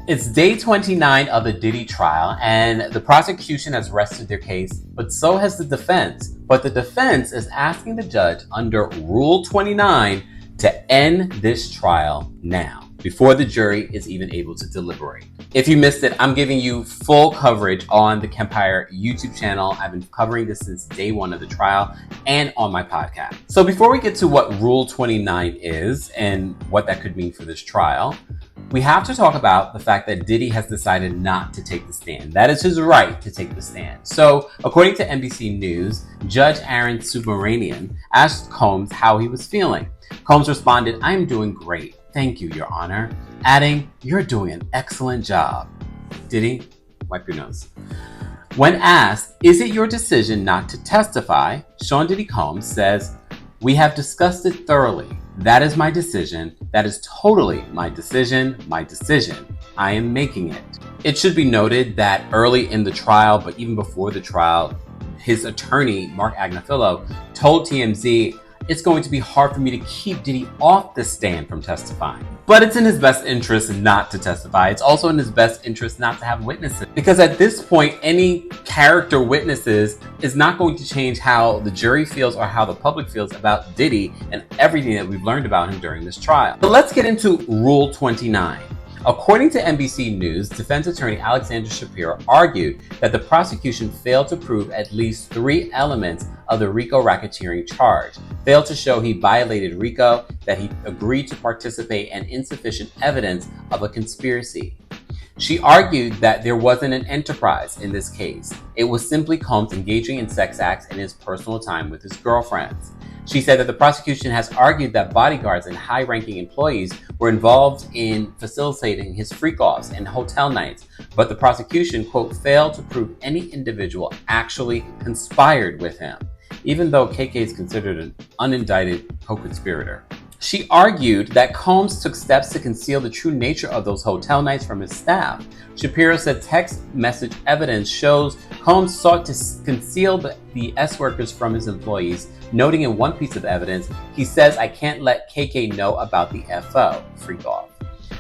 It's day 29 of the Diddy trial, and the prosecution has rested their case, but so has the defense. But the defense is asking the judge under Rule 29 to end this trial now, before the jury is even able to deliberate. If you missed it, I'm giving you full coverage on the Kempire YouTube channel. I've been covering this since day one of the trial and on my podcast. So before we get to what Rule 29 is and what that could mean for this trial, we have to talk about the fact that Diddy has decided not to take the stand. That is his right to take the stand. So, according to NBC News, Judge Aaron Subramanian asked Combs how he was feeling. Combs responded, "I'm doing great. Thank you, Your Honor," adding, "You're doing an excellent job." Diddy, wipe your nose. When asked, "Is it your decision not to testify?" Sean Diddy Combs says, "We have discussed it thoroughly. That is my decision. That is totally my decision. My decision. I am making it." It should be noted that early in the trial, but even before the trial, his attorney, Mark Agnafilo, told TMZ, "It's going to be hard for me to keep Diddy off the stand from testifying." But it's in his best interest not to testify. It's also in his best interest not to have witnesses. Because at this point, any character witnesses is not going to change how the jury feels or how the public feels about Diddy and everything that we've learned about him during this trial. But let's get into Rule 29. According to NBC News, defense attorney Alexander Shapiro argued that the prosecution failed to prove at least 3 elements of the RICO racketeering charge, failed to show he violated RICO, that he agreed to participate, and insufficient evidence of a conspiracy. She argued that there wasn't an enterprise in this case. It was simply Combs engaging in sex acts in his personal time with his girlfriends. She said that the prosecution has argued that bodyguards and high-ranking employees were involved in facilitating his freak-offs and hotel nights, but the prosecution, quote, failed to prove any individual actually conspired with him, even though KK is considered an unindicted co-conspirator. She argued that Combs took steps to conceal the true nature of those hotel nights from his staff. Shapiro said text message evidence shows Combs sought to conceal the S-workers from his employees, noting in one piece of evidence, he says, "I can't let KK know about the FO, freak off."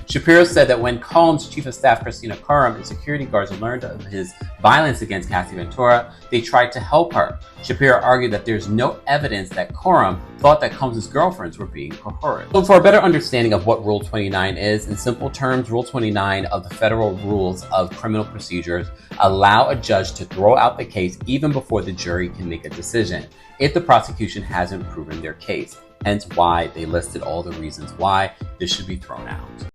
Shapiro said that when Combs' chief of staff Christina Coram and security guards learned of his violence against Cassie Ventura, they tried to help her. Shapiro argued that there's no evidence that Coram thought that Combs' girlfriends were being coerced. So for a better understanding of what Rule 29 is, in simple terms, Rule 29 of the Federal Rules of Criminal Procedures allow a judge to throw out the case even before the jury can make a decision, if the prosecution hasn't proven their case. Hence why they listed all the reasons why this should be thrown out.